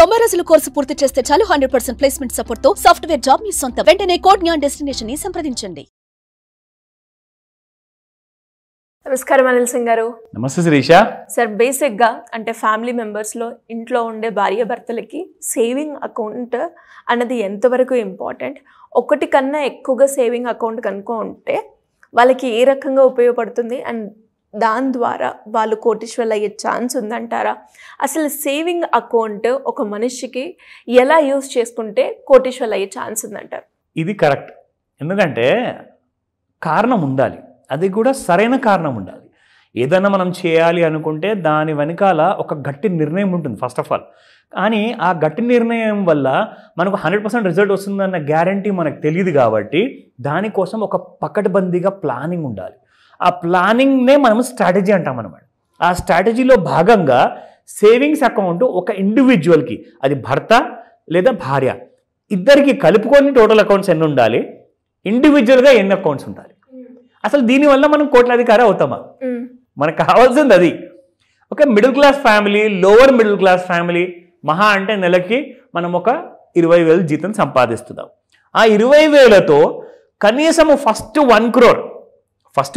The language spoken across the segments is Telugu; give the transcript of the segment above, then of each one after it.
90 రోజుల కోర్సు పూర్తి చేస్తే చాలు 100% ప్లేస్మెంట్ సపోర్ట్ తో సాఫ్ట్వేర్ జాబ్ మీ సొంతం. వెంటనే కోడ్ జ్ఞాన్ డెస్టినేషన్ ని సంప్రదించండి. నమస్కారం అనిల్ సింగ్ గారు. నమస్తే శిరీష. సార్, బేసిక్గా అంటే ఫ్యామిలీ మెంబర్స్లో ఇంట్లో ఉండే భార్య భర్తలకి సేవింగ్ అకౌంట్ అన్నది ఎంతవరకు ఇంపార్టెంట్? ఒకటి కన్నా ఎక్కువగా సేవింగ్ అకౌంట్ కనుక ఉంటే వాళ్ళకి ఏ రకంగా ఉపయోగపడుతుంది అండ్ దాని ద్వారా వాళ్ళు కోటీశ్వర్లు అయ్యే ఛాన్స్ ఉందంటారా? అసలు సేవింగ్ అకౌంట్ ఒక మనిషికి ఎలా యూజ్ చేసుకుంటే కోటీశ్వర్లు అయ్యే ఛాన్స్ ఉందంటారు? ఇది కరెక్ట్. ఎందుకంటే కారణం ఉండాలి, అది కూడా సరైన కారణం ఉండాలి. ఏదైనా మనం చేయాలి అనుకుంటే దాని వెనకాల ఒక గట్టి నిర్ణయం ఉంటుంది ఫస్ట్ ఆఫ్ ఆల్. కానీ ఆ గట్టి నిర్ణయం వల్ల మనకు 100% రిజల్ట్ వస్తుందన్న గ్యారంటీ మనకు తెలియదు. కాబట్టి దానికోసం ఒక పకడ్బందీగా ప్లానింగ్ ఉండాలి. ఆ ప్లానింగ్నే మనం స్ట్రాటజీ అంటాం అన్నమాట. ఆ స్ట్రాటజీలో భాగంగా సేవింగ్స్ అకౌంట్ ఒక ఇండివిజువల్కి, అది భర్త లేదా భార్య, ఇద్దరికి కలుపుకొని టోటల్ అకౌంట్స్ ఎన్ని ఉండాలి, ఇండివిజువల్గా ఎన్ని అకౌంట్స్ ఉండాలి. అసలు దీనివల్ల మనం కోట్లాధికారి అవుతామా? మనకు కావాల్సింది అది. ఒక middle class family, lower middle class family మహా అంటే నెలకి మనం ఒక 20,000 జీతం సంపాదిస్తున్నాం. ఆ 20,000తో కనీసం ఫస్ట్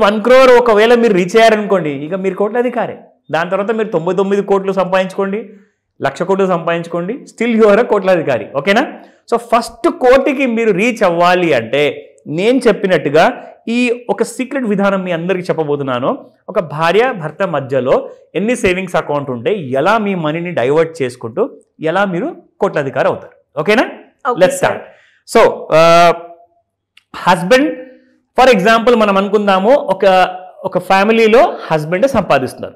1 crore ఒకవేళ మీరు రీచ్ అయ్యారనుకోండి, ఇక మీరు కోట్లాధికారే. దాని తర్వాత మీరు 99 కోట్లు సంపాదించుకోండి, 1,00,000 కోట్లు సంపాదించుకోండి, స్టిల్ యువర్ కోట్లాధికారి. ఓకేనా? సో ఫస్ట్ కోటికి మీరు రీచ్ అవ్వాలి అంటే నేను చెప్పినట్టుగా ఈ ఒక సీక్రెట్ విధానం మీ అందరికీ చెప్పబోతున్నాను. ఒక భార్య భర్త మధ్యలో ఎన్ని సేవింగ్స్ అకౌంట్ ఉంటే ఎలా మీ మనీని డైవర్ట్ చేసుకుంటూ ఎలా మీరు కోట్లాధికారి అవుతారు. ఓకేనా? Let's start. So husband, for example మనం అనుకుందాము, ఒక ఫ్యామిలీలో హస్బెండ్ సంపాదిస్తున్నారు,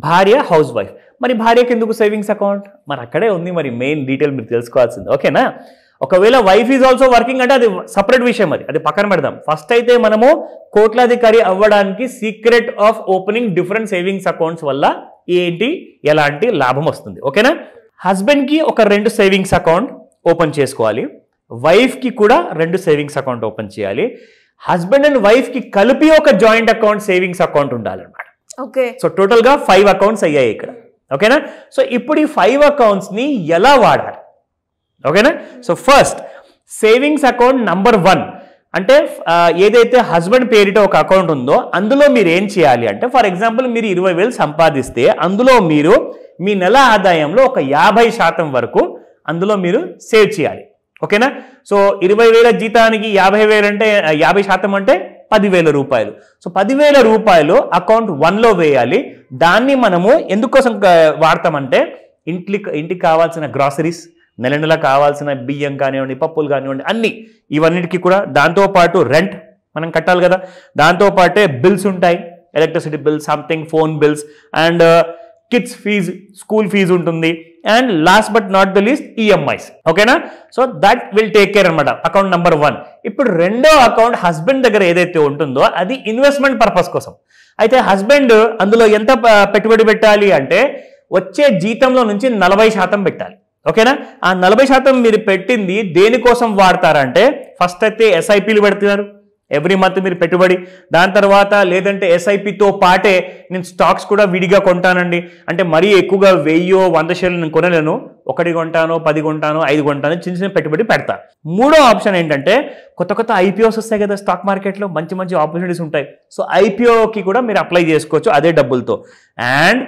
భార్య హౌస్ వైఫ్. మరి భార్యకి ఎందుకు సేవింగ్స్ అకౌంట్? మరి అక్కడే ఉంది మరి మెయిన్ డీటెయిల్ మీరు తెలుసుకోవాల్సింది. ఓకేనా? ఒకవేళ వైఫ్ ఈజ్ ఆల్సో వర్కింగ్ అంటే అది సపరేట్ విషయం, అది పక్కన పెడదాం. ఫస్ట్ అయితే మనము కోట్లాధికారి అవ్వడానికి secret of opening different savings accounts వల్ల ఏంటి, ఎలాంటి లాభం వస్తుంది. ఓకేనా? హస్బెండ్కి ఒక 2 సేవింగ్స్ అకౌంట్ ఓపెన్ చేసుకోవాలి, వైఫ్కి కూడా 2 సేవింగ్స్ అకౌంట్ ఓపెన్ చేయాలి. హస్బెండ్ అండ్ వైఫ్కి కలిపి ఒక జాయింట్ అకౌంట్ సేవింగ్స్ అకౌంట్ ఉండాలన్నమాట. ఓకే. సో టోటల్గా 5 అకౌంట్స్ అయ్యాయి ఇక్కడ. ఓకేనా? సో ఇప్పుడు ఈ 5 అకౌంట్స్ని ఎలా వాడాలి? ఓకేనా? So first savings account number 1 అంటే ఏదైతే హస్బెండ్ పేరిట ఒక అకౌంట్ ఉందో అందులో మీరు ఏం చేయాలి అంటే, ఫర్ ఎగ్జాంపుల్ మీరు 20,000 సంపాదిస్తే అందులో మీరు మీ నెల ఆదాయంలో ఒక 50% వరకు అందులో మీరు సేవ్ చేయాలి. ఓకేనా? సో 20,000 జీతానికి 50,000 అంటే 50% అంటే 10,000 రూపాయలు. సో 10,000 రూపాయలు అకౌంట్ 1లో వేయాలి. దాన్ని మనము ఎందుకోసం వాడతామంటే ఇంటికి కావాల్సిన గ్రాసరీస్, నెల కావాల్సిన బియ్యం కానివ్వండి, పప్పులు కానివ్వండి, అన్ని ఇవన్నిటికీ కూడా, దాంతోపాటు రెంట్ మనం కట్టాలి కదా, దాంతోపాటే బిల్స్ ఉంటాయి, electricity bill, something, phone bills and kids fee, school fee ఉంటుంది, and last but not the least EMIs. ఓకేనా? So that will take care అనమాట అకౌంట్ నెంబర్ 1. ఇప్పుడు రెండో అకౌంట్ హస్బెండ్ దగ్గర ఏదైతే ఉంటుందో అది ఇన్వెస్ట్మెంట్ పర్పస్ కోసం. అయితే హస్బెండ్ అందులో ఎంత పెట్టుబడి పెట్టాలి అంటే వచ్చే జీతంలో నుంచి 40% పెట్టాలి. ఓకేనా? ఆ 40% మీరు పెట్టింది దేనికోసం వాడతారంటే, ఫస్ట్ అయితే ఎస్ఐపీలు పెడుతున్నారు ఎవ్రీ మంత్ మీరు పెట్టుబడి. దాని తర్వాత లేదంటే ఎస్ఐపితో పాటే నేను స్టాక్స్ కూడా విడిగా కొంటానండి, అంటే మరీ ఎక్కువగా 1000-100 షేర్లు నేను కొనలేను, 1 కొంటాను, 10 కొంటాను, 5 కొంటాను, చిన్న పెట్టుబడి పెడతా. మూడో ఆప్షన్ ఏంటంటే కొత్త ఐపీఓస్ వస్తాయి కదా స్టాక్ మార్కెట్లో, మంచి ఆపర్చునిటీస్ ఉంటాయి. సో ఐపీఓకి కూడా మీరు అప్లై చేసుకోవచ్చు అదే డబ్బులతో. అండ్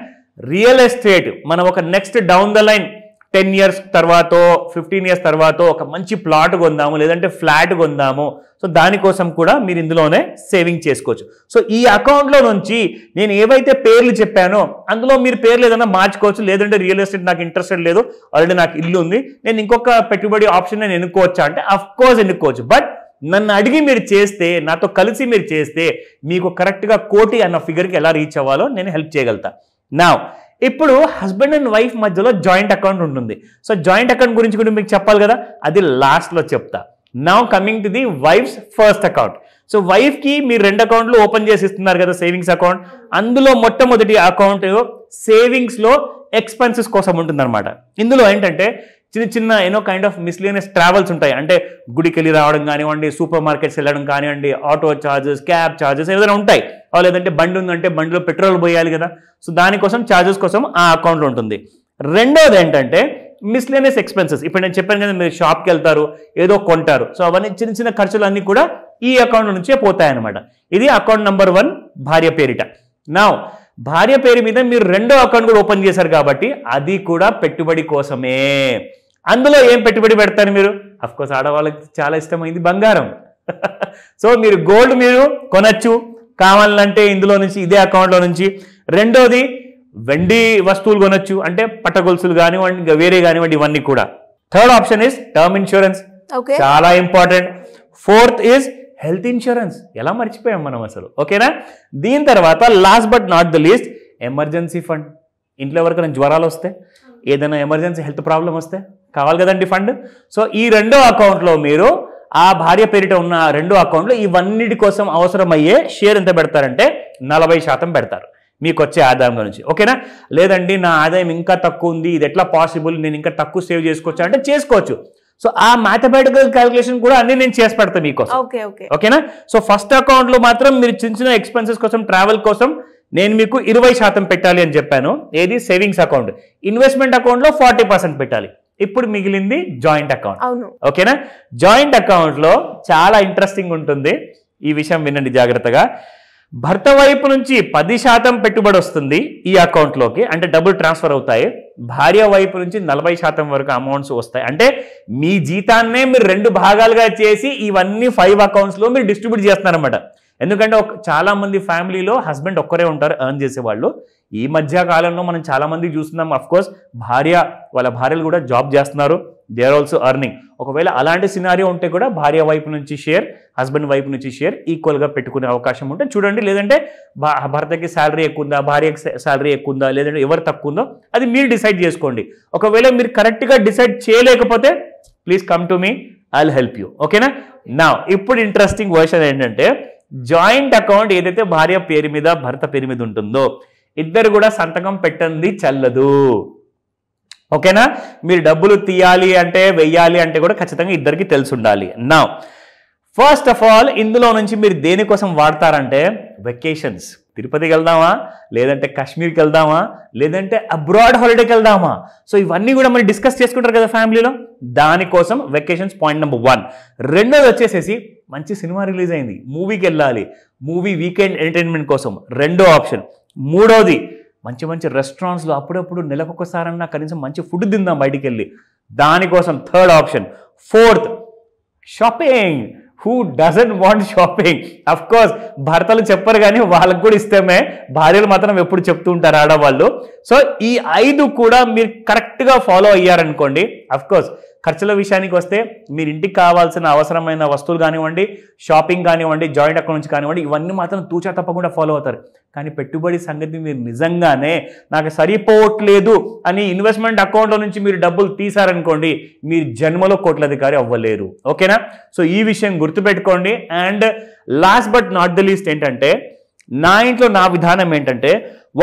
రియల్ ఎస్టేట్, మనం ఒక next down the line 10 years తర్వాత 15 years తర్వాత ఒక మంచి ప్లాట్ కొందాము, లేదంటే ఫ్లాట్ కొందాము. సో దానికోసం కూడా మీరు ఇందులోనే సేవింగ్ చేసుకోవచ్చు. సో ఈ అకౌంట్లో నుంచి నేను ఏవైతే పేర్లు చెప్పానో అందులో మీరు పేర్లు ఏదైనా మార్చుకోవచ్చు. లేదంటే రియల్ ఎస్టేట్ నాకు ఇంట్రెస్టెడ్ లేదు, ఆల్రెడీ నాకు ఇల్లు ఉంది, నేను ఇంకొక పెట్టుబడి ఆప్షన్ నేను ఎన్నుకోవచ్చా అంటే అఫ్ కోర్స్ ఎన్నుకోవచ్చు. బట్ నన్ను అడిగి మీరు చేస్తే, నాతో కలిసి మీరు చేస్తే మీకు కరెక్ట్గా 1 కోటి అన్న ఫిగర్కి ఎలా రీచ్ అవ్వాలో నేను హెల్ప్ చేయగలుగుతా. నా ఇప్పుడు హస్బెండ్ అండ్ వైఫ్ మధ్యలో జాయింట్ అకౌంట్ ఉంటుంది. సో జాయింట్ అకౌంట్ గురించి కూడా మీకు చెప్పాలి కదా, అది లాస్ట్లో చెప్తా. Now coming to the wife's first account. So వైఫ్కి మీరు 2 అకౌంట్లు ఓపెన్ చేసి ఇస్తున్నారు కదా సేవింగ్స్ అకౌంట్. అందులో మొట్టమొదటి అకౌంట్ సేవింగ్స్లో ఎక్స్పెన్సెస్ కోసం ఉంటుందన్నమాట. ఇందులో ఏంటంటే చిన్న ఎన్నో కైండ్ ఆఫ్ మిస్లేనియస్ ట్రావెల్స్ ఉంటాయి, అంటే గుడికి వెళ్ళి రావడం కానివ్వండి, సూపర్ మార్కెట్స్ వెళ్ళడం కానివ్వండి, ఆటో ఛార్జెస్, క్యాబ్ ఛార్జెస్ ఏదైనా ఉంటాయి. లేదంటే బండి ఉందంటే బండిలో పెట్రోల్ పోయాలి కదా, సో దానికోసం ఛార్జెస్ కోసం ఆ అకౌంట్లో ఉంటుంది. రెండోది ఏంటంటే మిస్లేనియస్ ఎక్స్పెన్సెస్. ఇప్పుడు నేను చెప్పాను కదా, మీరు షాప్కి వెళ్తారు, ఏదో కొంటారు, సో అవన్నీ చిన్న చిన్న ఖర్చులు అన్నీ కూడా ఈ అకౌంట్ నుంచే పోతాయన్నమాట. ఇది అకౌంట్ నెంబర్ 1 భార్య పేరిట. నా భార్య పేరు మీద మీరు రెండో అకౌంట్ కూడా ఓపెన్ చేశారు కాబట్టి అది కూడా పెట్టుబడి కోసమే. అందులో ఏం పెట్టుబడి పెడతారు మీరు? అఫ్కోర్స్ ఆడవాళ్ళకి చాలా ఇష్టమైంది బంగారం. సో మీరు గోల్డ్ మీరు కొనచ్చు కావాలంటే ఇందులో నుంచి, ఇదే అకౌంట్లో నుంచి. రెండోది వెండి వస్తువులు కొనొచ్చు, అంటే పట్టగొలుసులు కానివ్వండి, ఇంకా వేరే కానివ్వండి, ఇవన్నీ కూడా. Third option is term insurance, చాలా important. Fourth is health insurance, ఎలా మర్చిపోయాం మనం అసలు, ఓకేనా. దీని తర్వాత last but not the least emergency fund. ఇంట్లో ఎవరికైనా జ్వరాలు వస్తే, ఏదైనా ఎమర్జెన్సీ హెల్త్ ప్రాబ్లం వస్తే కావాలి కదండి ఫండ్. సో ఈ రెండో అకౌంట్లో మీరు ఆ భార్య పేరిట ఉన్న రెండో అకౌంట్లో ఇవన్నిటి కోసం అవసరమయ్యే షేర్ ఎంత పెడతారంటే 40% పెడతారు మీకు వచ్చే ఆదాయం నుంచి, ఓకేనా. లేదండి నా ఆదాయం ఇంకా తక్కువ ఉంది, ఇది ఎట్లా పాసిబుల్, నేను ఇంకా తక్కువ సేవ్ చేసుకోవచ్చు అంటే చేసుకోవచ్చు. సో ఆ మ్యాథమెటికల్ క్యాలిక్యులేషన్ కూడా అన్ని నేను చేసి పెడతాను మీకోసం, ఓకేనా. సో ఫస్ట్ అకౌంట్లో మాత్రం మీరు చిన్న చిన్న ఎక్స్పెన్సెస్ కోసం, ట్రావెల్ కోసం నేను మీకు 20% పెట్టాలి అని చెప్పాను. ఏది? Savings account. ఇన్వెస్ట్మెంట్ అకౌంట్లో 40% పెట్టాలి. ఇప్పుడు మిగిలింది జాయింట్ అకౌంట్, ఓకేనా. జాయింట్ అకౌంట్లో చాలా ఇంట్రెస్టింగ్ ఉంటుంది, ఈ విషయం వినండి జాగ్రత్తగా. భర్త వైపు నుంచి 10% పెట్టుబడి వస్తుంది ఈ అకౌంట్లోకి, అంటే డబ్బులు ట్రాన్స్ఫర్ అవుతాయి. భార్య వైపు నుంచి 40% వరకు అమౌంట్స్ వస్తాయి. అంటే మీ జీతాన్నే మీరు 2 భాగాలుగా చేసి ఇవన్నీ 5 అకౌంట్స్లో మీరు డిస్ట్రిబ్యూట్ చేస్తున్నారన్నమాట. ఎందుకంటే చాలా మంది ఫ్యామిలీలో హస్బెండ్ ఒక్కరే ఉంటారు ఎర్న్ చేసేవాళ్ళు. ఈ మధ్య కాలంలో మనం చాలా మంది చూస్తున్నాం, అఫ్ కోర్స్ వాళ్ళ భార్యలు కూడా జాబ్ చేస్తున్నారు, దే ఆర్ ఆల్సో ఎర్నింగ్. ఒకవేళ అలాంటి సినారియో ఉంటే కూడా భార్య వైపు నుంచి షేర్, హస్బెండ్ వైపు నుంచి షేర్ ఈక్వల్గా పెట్టుకునే అవకాశం ఉంటే చూడండి. లేదంటే భర్తకి శాలరీ ఎక్కువ ఉందా, భార్యకి శాలరీ ఎక్కువ ఉందా, లేదంటే ఎవరు తక్కువ ఉందో అది మీరు డిసైడ్ చేసుకోండి. ఒకవేళ మీరు కరెక్ట్గా డిసైడ్ చేయలేకపోతే please come to me, I will help you, ఓకేనా. నా ఇప్పుడు ఇంట్రెస్టింగ్ వర్షన్ ఏంటంటే, జాయింట్ అకౌంట్ ఏదైతే భార్య పేరు మీద భర్త పేరు మీద ఉంటుందో ఇద్దరు కూడా సంతకం పెట్టండి చెల్లదు, ఓకేనా. మీరు డబ్బులు తీయాలి అంటే, వెయ్యాలి అంటే కూడా ఖచ్చితంగా ఇద్దరికి తెలిసి ఉండాలి. నా ఫస్ట్ ఆఫ్ ఆల్ ఇందులో నుంచి మీరు దేనికోసం వాడతారంటే, వెకేషన్స్. తిరుపతికి వెళ్దామా, లేదంటే కాశ్మీర్కి వెళ్దామా, లేదంటే అబ్రాడ్ హాలిడేకి వెళ్దామా, సో ఇవన్నీ కూడా మీరు డిస్కస్ చేసుకుంటారు కదా ఫ్యామిలీలో, దానికోసం వెకేషన్స్ పాయింట్ నెంబర్ 1. రెండోది వచ్చేసేసి మంచి సినిమా రిలీజ్ అయింది, మూవీకి వెళ్ళాలి, మూవీ వీకెండ్ ఎంటర్టైన్మెంట్ కోసం రెండో ఆప్షన్. మూడోది మంచి మంచి రెస్టారెంట్స్లో అప్పుడప్పుడు నెలకొకసారన్నా కనీసం మంచి ఫుడ్ తిందాం బయటికి వెళ్ళి, దానికోసం third option. Fourth shopping. Who doesn't want shopping? Of course భర్తలు చెప్పరు కానీ వాళ్ళకు కూడా ఇష్టమే, భార్యలు మాత్రం ఎప్పుడు చెప్తూ ఉంటారు ఆడవాళ్ళు. సో ఈ 5 కూడా మీరు కరెక్ట్గా ఫాలో అయ్యారనుకోండి, అఫ్ కోర్స్ ఖర్చుల విషయానికి వస్తే మీరు ఇంటికి కావాల్సిన అవసరమైన వస్తువులు కానివ్వండి, షాపింగ్ కానివ్వండి, జాయింట్ అకౌంట్ నుంచి కానివ్వండి, ఇవన్నీ మాత్రం తూచా తప్పకుండా ఫాలో అవుతారు. కానీ పెట్టుబడి సంగతి మీరు నిజంగానే నాకు సరిపోవట్లేదు అని ఇన్వెస్ట్మెంట్ అకౌంట్లో నుంచి మీరు డబ్బులు తీసారనుకోండి, మీరు జన్మలో కోట్లధికారి అవ్వలేరు, ఓకేనా. సో ఈ విషయం గుర్తుపెట్టుకోండి. And last but not the least ఏంటంటే, నా ఇంట్లో నా విధానం ఏంటంటే,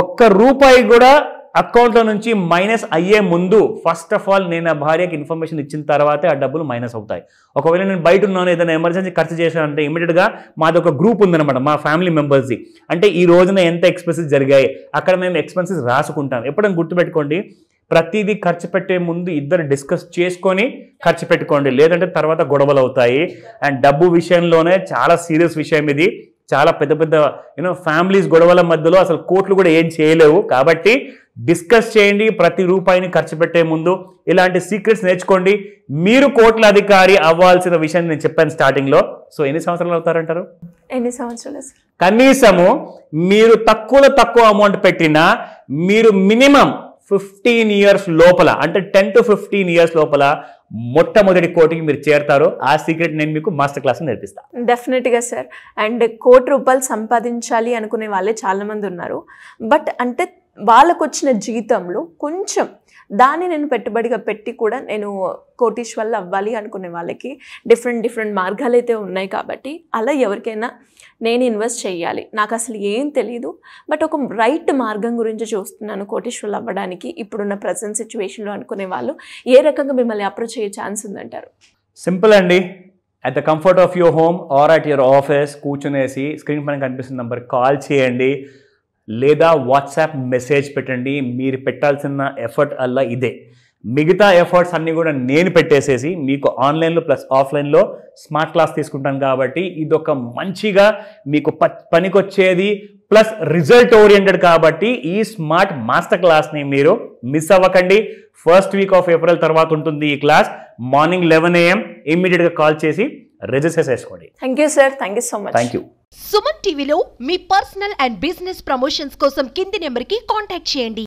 ₹1 కూడా అకౌంట్లో నుంచి మైనస్ అయ్యే ముందు ఫస్ట్ ఆఫ్ ఆల్ నేను ఆ భార్యకి ఇన్ఫర్మేషన్ ఇచ్చిన తర్వాతే ఆ డబ్బులు మైనస్ అవుతాయి. ఒకవేళ నేను బయట ఉన్నాను, ఏదైనా ఎమర్జెన్సీ ఖర్చు చేశానంటే ఇమీడియట్గా మాది ఒక గ్రూప్ ఉందన్నమాట, మా ఫ్యామిలీ మెంబర్స్ది. అంటే ఈ రోజున ఎంత ఎక్స్పెన్సెస్ జరిగాయి అక్కడ మేము ఎక్స్పెన్సెస్ రాసుకుంటాం. ఎప్పుడైనా గుర్తుపెట్టుకోండి, ప్రతిదీ ఖర్చు పెట్టే ముందు ఇద్దరు డిస్కస్ చేసుకొని ఖర్చు పెట్టుకోండి, లేదంటే తర్వాత గొడవలు అవుతాయి. అండ్ డబ్బు విషయంలోనే చాలా సీరియస్ విషయం ఇది, చాలా పెద్ద పెద్ద ఫ్యామిలీస్ గొడవల మధ్యలో అసలు కోట్లు కూడా ఏం చేయలేవు. కాబట్టి డిస్కస్ చేయండి ప్రతి రూపాయిని ఖర్చు పెట్టే ముందు. ఇలాంటి సీక్రెట్స్ నేర్చుకోండి. మీరు కోట్ల అధికారి అవ్వాల్సిన విషయం నేను చెప్పాను స్టార్టింగ్లో. సో ఎన్ని సంవత్సరాలు అవుతారంటారు? ఎన్ని సంవత్సరాలు? కనీసము మీరు తక్కువ అమౌంట్ పెట్టినా మీరు మినిమం 15 years లోపల, అంటే 10 to 15 years లోపల మొట్టమొదటి కోటికి మీరు చేరతారు. ఆ సీక్రెట్ నేను మీకు మాస్టర్ క్లాస్ నేర్పిస్తాను. డెఫినెట్గా సార్. అండ్ ₹1,00,00,000 సంపాదించాలి అనుకునే వాళ్ళే చాలామంది ఉన్నారు. బట్ అంటే వాళ్ళకు వచ్చిన జీతంలో కొంచెం దాన్ని నేను పెట్టుబడిగా పెట్టి కూడా నేను కోటీశ్వర్లు అవ్వాలి అనుకునే వాళ్ళకి డిఫరెంట్ మార్గాలు అయితే ఉన్నాయి. కాబట్టి అలా ఎవరికైనా నేను ఇన్వెస్ట్ చేయాలి, నాకు అసలు ఏం తెలీదు, బట్ ఒక రైట్ మార్గం గురించి చూస్తున్నాను కోటీశ్వర్లు అవ్వడానికి ఇప్పుడున్న ప్రజెంట్ సిచ్యువేషన్లో అనుకునే వాళ్ళు ఏ రకంగా మిమ్మల్ని అప్రోచ్ అయ్యే ఛాన్స్ ఉందంటారు? సింపుల్ అండి. At the comfort of your home or at your office కూర్చునేసి స్క్రీన్ పైన కనిపిస్తున్న నెంబర్ కాల్ చేయండి, లేదా వాట్సాప్ మెసేజ్ పెట్టండి. మీరు పెట్టాల్సిన ఎఫర్ట్ అలా ఇదే. మిగతా ఎఫర్ట్స్ అన్నీ కూడా నేను పెట్టేసేసి మీకు ఆన్లైన్లో ప్లస్ ఆఫ్లైన్లో స్మార్ట్ క్లాస్ తీసుకుంటాను కాబట్టి ఇదొక మంచిగా మీకు పనికొచ్చేది ప్లస్ రిజల్ట్ ఓరియంటెడ్ కాబట్టి ఈ స్మార్ట్ మాస్టర్ క్లాస్ని మీరు మిస్ అవ్వకండి. ఫస్ట్ వీక్ ఆఫ్ ఏప్రిల్ తర్వాత ఉంటుంది ఈ క్లాస్. మార్నింగ్ 11 AM ఇమ్మీడియట్గా కాల్ చేసి రిజిస్టర్ చేసుకోండి. Thank you sir, thank you so much. Thank you. Suman టీవీలో మీ పర్సనల్ అండ్ బిజినెస్ ప్రమోషన్స్ కోసం కింది నెంబర్కి కాంటాక్ట్ చేయండి.